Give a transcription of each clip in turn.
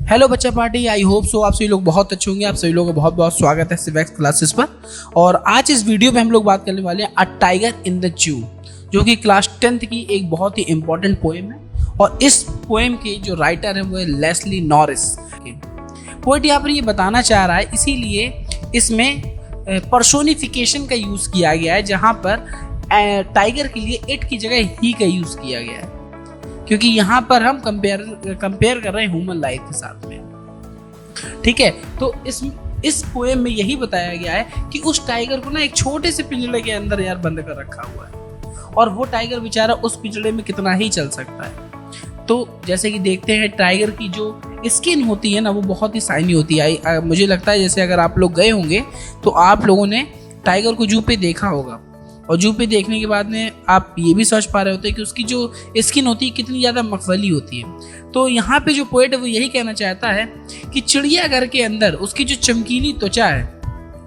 Hello बच्चा party, I hope so आप सभी लोग बहुत अच्छे होंगे। आप सभी लोगों का बहुत बहुत स्वागत है सिवेक्स क्लासेस पर। और आज इस वीडियो में हम लोग बात करने वाले हैं a tiger in the zoo, जो कि क्लास 10th की एक बहुत ही इंपॉर्टेंट पोएम है। और इस पोएम के जो राइटर है वो है लेस्ली नॉरिस। पोएट यहाँ पर ये बताना चाह रहा है, इसीलिए इसमें पर्सोनिफिकेशन का यूज़ किया गया है, जहाँ पर टाइगर के लिए इट की जगह ही का यूज़ किया गया है, क्योंकि यहाँ पर हम कंपेयर कर रहे हैं ह्यूमन लाइफ के साथ में। ठीक है, तो इस पोएम में यही बताया गया है कि उस टाइगर को ना एक छोटे से पिंजरे के अंदर यार बंद कर रखा हुआ है, और वो टाइगर बेचारा उस पिंजरे में कितना ही चल सकता है। तो जैसे कि देखते हैं, टाइगर की जो स्किन होती है ना, वो बहुत ही शाइनी होती है। मुझे लगता है जैसे अगर आप लोग गए होंगे तो आप लोगों ने टाइगर को जू पे देखा होगा, और जू पे देखने के बाद में आप ये भी सोच पा रहे होते हैं कि उसकी जो स्किन होती है कितनी ज़्यादा मखमली होती है। तो यहाँ पे जो पोएट है वो यही कहना चाहता है कि चिड़ियाघर के अंदर उसकी जो चमकीली त्वचा है,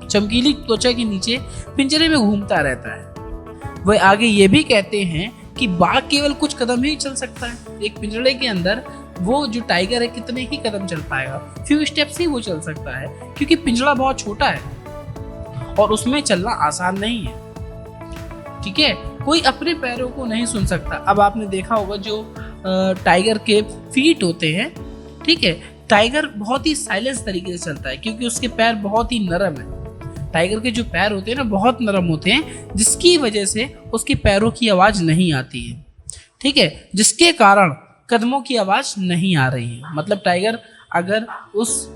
चमकीली त्वचा के नीचे पिंजरे में घूमता रहता है। वह आगे ये भी कहते हैं कि बाघ केवल कुछ कदम ही चल सकता है। एक पिंजरे के अंदर वो जो टाइगर है कितने ही कदम चल पाएगा, फ्यू स्टेप्स ही वो चल सकता है, क्योंकि पिंजरा बहुत छोटा है और उसमें चलना आसान नहीं है। ठीक है, कोई अपने पैरों को नहीं सुन सकता। अब आपने देखा होगा जो टाइगर के फीट होते हैं, ठीक है, टाइगर बहुत ही साइलेंस तरीके से चलता है, क्योंकि उसके पैर बहुत ही नरम है। टाइगर के जो पैर होते हैं ना, बहुत नरम होते हैं, जिसकी वजह से उसके पैरों की आवाज़ नहीं आती है। ठीक है, जिसके कारण कदमों की आवाज़ नहीं आ रही है। मतलब टाइगर अगर उस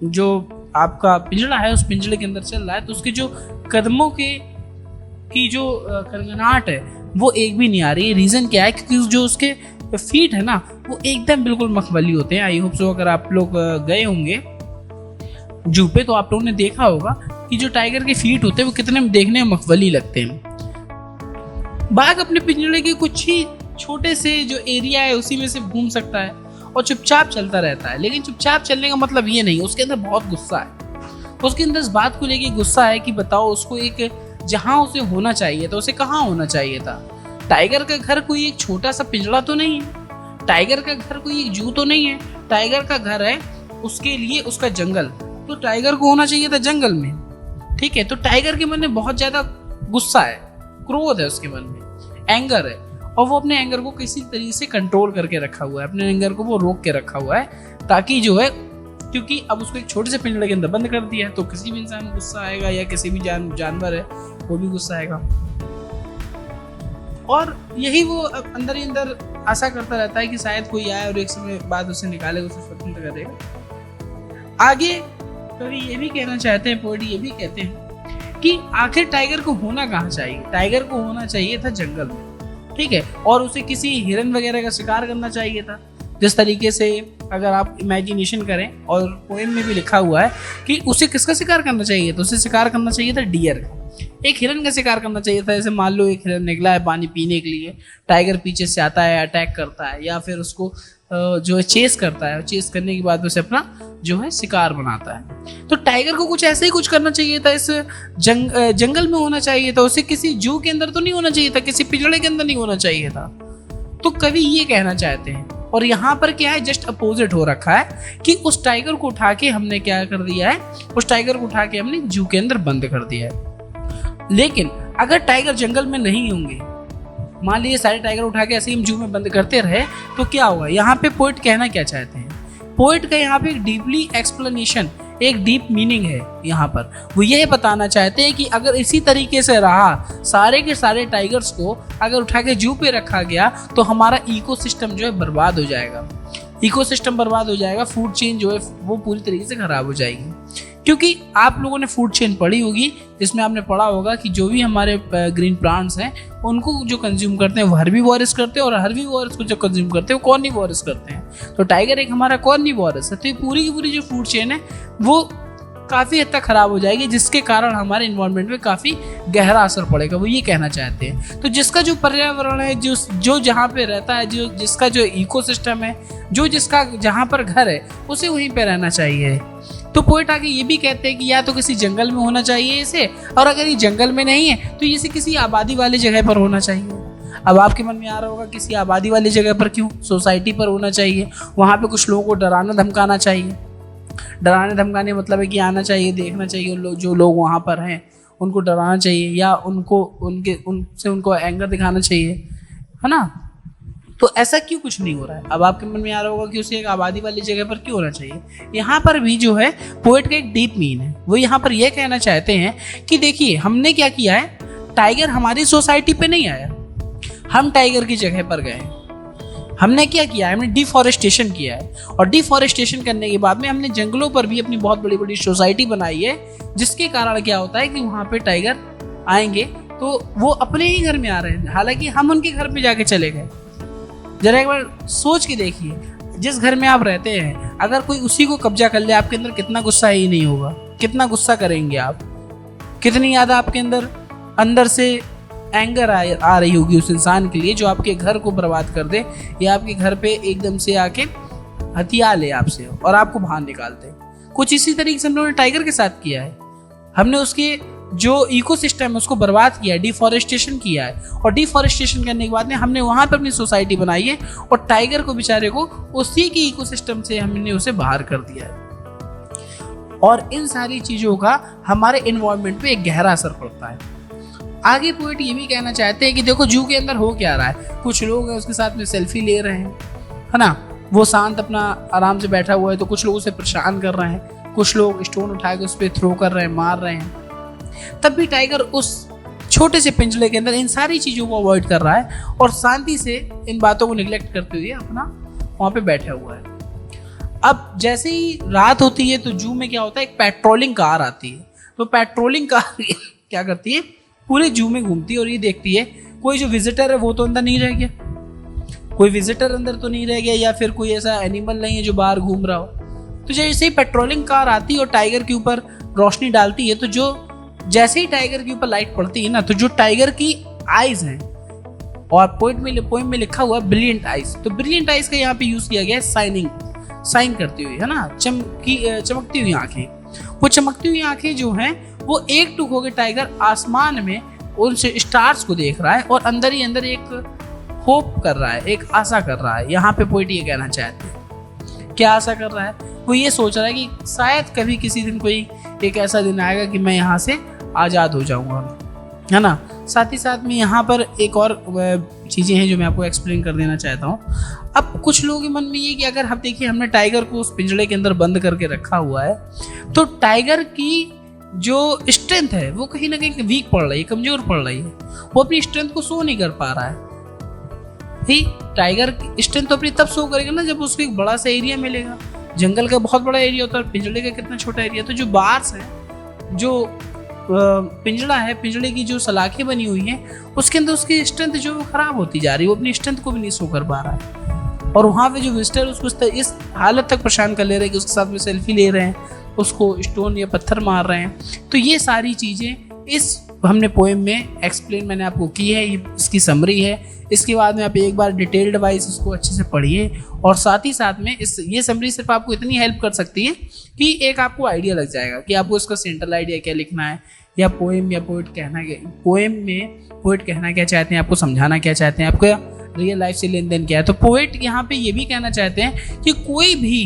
जो आपका पिंजरा है उस पिंजरे के अंदर चल रहा है, तो उसके जो कदमों की जो खनखनाहट है वो एक भी नहीं आ रही है। रीज़न क्या है? क्योंकि जो उसके फीट है ना, वो एकदम बिल्कुल मखमली होते हैं। आई होप सो अगर आप लोग गए होंगे जू पे तो आप लोगों ने देखा होगा कि जो टाइगर के फीट होते हैं वो कितने देखने में मखमली लगते हैं। बाघ अपने पिंजरे के कुछ ही छोटे से जो एरिया है उसी में से घूम सकता है और चुपचाप चलता रहता है। लेकिन चुपचाप चलने का मतलब ये नहीं, उसके अंदर बहुत गुस्सा है। उसके अंदर इस बात को लेके गुस्सा है कि बताओ, उसको एक जहां उसे होना चाहिए था उसे कहाँ होना चाहिए था। टाइगर का घर कोई एक छोटा सा पिंजरा तो नहीं है, टाइगर का घर कोई एक जू तो नहीं है। टाइगर का घर है उसके लिए उसका जंगल, तो टाइगर को होना चाहिए था जंगल में। ठीक है, तो टाइगर के मन में बहुत ज्यादा गुस्सा है, क्रोध है उसके मन में, एंगर है, और वो अपने एंगर को किसी तरीके से कंट्रोल करके रखा हुआ है, अपने एंगर को वो रोक के रखा हुआ है, ताकि जो है, क्योंकि अब उसको एक छोटे से पिंजरे के अंदर बंद कर दिया है, तो किसी भी इंसान को गुस्सा आएगा, या किसी भी जानवर है वो भी गुस्सा आएगा। और यही वो अंदर ही अंदर आशा करता रहता है कि शायद कोई आए और एक समय बाद उसे निकाले, उसे स्वतंत्र करेगा। आगे कवि ये भी कहना चाहते हैं, पोएट ये भी कहते हैं कि आखिर टाइगर को होना कहाँ चाहिए। टाइगर को होना चाहिए था जंगल में, ठीक है, और उसे किसी हिरन वगैरह का शिकार करना चाहिए था। जिस तरीके से अगर आप इमेजिनेशन करें, और पोएम में भी लिखा हुआ है कि उसे किसका शिकार करना चाहिए, तो उसे शिकार करना चाहिए था डियर का, एक हिरन का शिकार करना चाहिए था। जैसे मान लो एक हिरन निकला है पानी पीने के लिए, टाइगर पीछे से आता है, अटैक करता है, या फिर उसको जो है चेस करता है, चेस करने के बाद उसे अपना जो है शिकार बनाता है। तो टाइगर को कुछ ऐसे ही कुछ करना चाहिए था, इस जंगल में होना चाहिए था, उसे किसी जू के अंदर तो नहीं होना चाहिए था, किसी पिंजरे के अंदर नहीं होना चाहिए था। तो कवि ये कहना चाहते हैं, और यहाँ पर क्या है, जस्ट अपोजिट हो रखा है कि उस टाइगर को उठा के हमने क्या कर दिया है, उस टाइगर को उठा के हमने जू के अंदर बंद कर दिया है। लेकिन अगर टाइगर जंगल में नहीं होंगे, मान लीजिए सारे टाइगर उठा के ऐसे ही हम जू में बंद करते रहे, तो क्या होगा। यहाँ पे पोएट कहना क्या चाहते हैं, पोएट का यहाँ पे एक डीपली एक्सप्लेनेशन, एक डीप मीनिंग है यहाँ पर। वो ये बताना चाहते हैं कि अगर इसी तरीके से रहा, सारे के सारे टाइगर्स को अगर उठा के जू पे रखा गया, तो हमारा इकोसिस्टम जो है बर्बाद हो जाएगा। इकोसिस्टम बर्बाद हो जाएगा, फूड चेन जो है वो पूरी तरीके से खराब हो जाएगी। क्योंकि आप लोगों ने फूड चेन पढ़ी होगी, जिसमें आपने पढ़ा होगा कि जो भी हमारे ग्रीन प्लांट्स हैं उनको जो कंज्यूम करते हैं वो हर्बीवोरस करते हैं, और हर्बीवोरस को जो कंज्यूम करते हैं वो कॉर्निवोरस करते हैं। तो टाइगर एक हमारा कॉर्निवोरस है, तो ये पूरी की पूरी जो फूड चेन है वो काफ़ी हद तक खराब हो जाएगी, जिसके कारण हमारे इन्वायरमेंट में काफ़ी गहरा असर पड़ेगा। वो ये कहना चाहते हैं। तो जिसका जो पर्यावरण है, जो जहाँ पे रहता है, जो जिसका जो इकोसिस्टम है, जो जिसका जहाँ पर घर है, उसे वहीं पे रहना चाहिए। तो पोएट आगे ये भी कहते हैं कि या तो किसी जंगल में होना चाहिए इसे, और अगर ये जंगल में नहीं है तो इसे किसी आबादी वाली जगह पर होना चाहिए। अब आपके मन में आ रहा होगा किसी आबादी वाली जगह पर क्यों, सोसाइटी पर होना चाहिए, वहाँ पे कुछ लोगों को डराना धमकाना चाहिए। डराने धमकाने मतलब है कि आना चाहिए, देखना चाहिए, जो लोग वहाँ पर हैं उनको डराना चाहिए या उनको एंगर दिखाना चाहिए, है ना। तो ऐसा क्यों कुछ नहीं हो रहा है। अब आपके मन में आ रहा होगा कि उसे एक आबादी वाली जगह पर क्यों होना चाहिए। यहाँ पर भी जो है पोएट का एक डीप मीन है, वो यहाँ पर यह कहना चाहते हैं कि देखिए हमने क्या किया है, टाइगर हमारी सोसाइटी पे नहीं आया, हम टाइगर की जगह पर गए। हमने क्या किया है, हमने डिफॉरेस्टेशन किया है, और डिफॉरेस्टेशन करने के बाद में हमने जंगलों पर भी अपनी बहुत बड़ी बड़ी सोसाइटी बनाई है, जिसके कारण क्या होता है कि वहाँ पे टाइगर आएंगे तो वो अपने ही घर में आ रहे हैं, हालांकि हम उनके घर पे जाके चले गए। जरा एक बार सोच के देखिए, जिस घर में आप रहते हैं अगर कोई उसी को कब्जा कर ले, आपके अंदर कितना गुस्सा ही नहीं होगा, कितना गुस्सा करेंगे आप, कितनी ज़्यादा आपके अंदर से एंगर आ रही होगी उस इंसान के लिए जो आपके घर को बर्बाद कर दे या आपके घर पे एकदम से आके हथियार ले आपसे और आपको बाहर निकाल दे। कुछ इसी तरीके से हम लोगों ने टाइगर के साथ किया है। हमने उसके जो इकोसिस्टम है उसको बर्बाद किया है, डिफॉरेस्टेशन किया है, और डिफॉरेस्टेशन करने के बाद में हमने वहाँ पर अपनी सोसाइटी बनाई है और टाइगर को बेचारे को उसी के इकोसिस्टम से हमने उसे बाहर कर दिया है। और इन सारी चीज़ों का हमारे एनवायरनमेंट पे एक गहरा असर पड़ता है। आगे पोएट ये भी कहना चाहते हैं कि देखो जू के अंदर हो क्या रहा है, कुछ लोग हैं उसके साथ में सेल्फी ले रहे हैं, है ना, वो शांत अपना आराम से बैठा हुआ है, तो कुछ लोग उसे परेशान कर रहे हैं, कुछ लोग स्टोन उठा के उस पर थ्रो कर रहे हैं, मार रहे हैं। तब भी टाइगर उस छोटे से पिंजरे के अंदर इन सारी चीज़ों को अवॉइड कर रहा है और शांति से इन बातों को निगलेक्ट करते हुए अपना वहाँ पे बैठा हुआ है। अब जैसे ही रात होती है तो जू में क्या होता है, एक पेट्रोलिंग कार आती है। तो पेट्रोलिंग कार क्या करती है, पूरे जू में घूमती है और ये देखती है कोई जो विजिटर है वो तो अंदर नहीं रह गया, कोई विजिटर अंदर तो नहीं रह गया, या फिर कोई ऐसा एनिमल नहीं है जो बाहर घूम रहा हो। तो जैसे ही पेट्रोलिंग कार आती है और टाइगर के ऊपर रोशनी डालती है, तो जो जैसे ही टाइगर के ऊपर लाइट पड़ती है ना, तो जो टाइगर की आईज हैं, और पोइम में लिखा हुआ ब्रिलियंट आईज, तो ब्रिलियंट आईज का यहाँ पे यूज किया गया है साइन करती हुई, है ना, चमकती हुई आंखें। वो चमकती हुई आंखें जो हैं वो एक टुक होकर टाइगर आसमान में उन स्टार्स को देख रहा है और अंदर ही अंदर एक होप कर रहा है, एक आशा कर रहा है। यहाँ पे पोएट ये कहना चाहते हैं, क्या आशा कर रहा है, वो ये सोच रहा है कि शायद कभी किसी दिन कोई एक ऐसा दिन आएगा कि मैं यहाँ से आज़ाद हो जाऊँगा, है ना। साथ ही साथ में यहाँ पर एक और चीज़ें हैं जो मैं आपको एक्सप्लेन कर देना चाहता हूँ। अब कुछ लोगों के मन में ये कि अगर हम देखिए हमने टाइगर को उस पिंजड़े के अंदर बंद करके रखा हुआ है, तो टाइगर की जो स्ट्रेंथ है वो कहीं ना कहीं वीक पड़ रही है, कमज़ोर पड़ रही है, वो अपनी स्ट्रेंथ को शो नहीं कर पा रहा है। टाइगर की स्ट्रेंथ तो अपनी तब शो करेगा ना जब उसको एक बड़ा सा एरिया मिलेगा। जंगल का बहुत बड़ा एरिया होता है, पिंजड़े का कितना छोटा एरिया। तो जो बार्स है, जो पिंजड़ा है, पिंजड़े की जो सलाखें बनी हुई हैं, उसके अंदर उसकी स्ट्रेंथ जो खराब होती जा रही है, वो अपनी स्ट्रेंथ को भी नहीं शो कर पा रहा है। और वहाँ पे जो विजिटर उसको इस हालत तक परेशान कर ले रहे हैं कि उसके साथ में सेल्फी ले रहे हैं, उसको स्टोन या पत्थर मार रहे हैं। तो ये सारी चीज़ें इस हमने पोएम में एक्सप्लेन मैंने आपको की है, ये इसकी समरी है। इसके बाद में आप एक बार डिटेल्ड वाइज इसको अच्छे से पढ़िए, और साथ ही साथ में ये समरी सिर्फ आपको इतनी हेल्प कर सकती है कि एक आपको आइडिया लग जाएगा कि आपको इसका सेंट्रल आइडिया क्या लिखना है, या पोएम में पोएट कहना क्या चाहते हैं, आपको समझाना क्या चाहते हैं, आपका रियल लाइफ से लेन देन क्या है। तो पोएट यहाँ पे ये भी कहना चाहते हैं कि कोई भी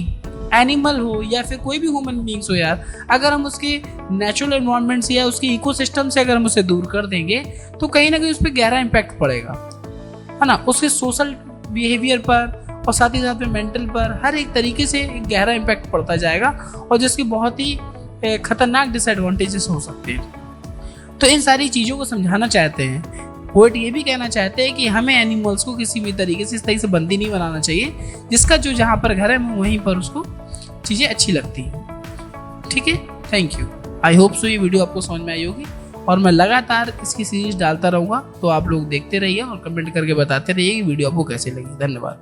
एनिमल हो या फिर कोई भी ह्यूमन बींग्स हो यार, अगर हम उसके नेचुरल एनवायरनमेंट से या उसके इकोसिस्टम से अगर हम उसे दूर कर देंगे तो कहीं ना कहीं उस पर गहरा इम्पैक्ट पड़ेगा, है ना। उसके सोशल बिहेवियर पर और साथ ही साथ में मेंटल पर हर एक तरीके से एक गहरा इम्पैक्ट पड़ता जाएगा, और जिसके बहुत ही खतरनाक डिसएडवांटेजेस हो सकते हैं। तो इन सारी चीज़ों को समझाना चाहते हैं। पोएट ये भी कहना चाहते हैं कि हमें एनिमल्स को किसी भी तरीके से इस तरीके से बंदी नहीं बनाना चाहिए, जिसका जो जहाँ पर घर है वहीं पर उसको चीज़ें अच्छी लगती हैं। ठीक है, thank you. I hope so ये वीडियो आपको समझ में आई होगी, और मैं लगातार इसकी सीरीज डालता रहूँगा, तो आप लोग देखते रहिए और कमेंट करके बताते रहिए कि वीडियो आपको कैसे लगी। धन्यवाद।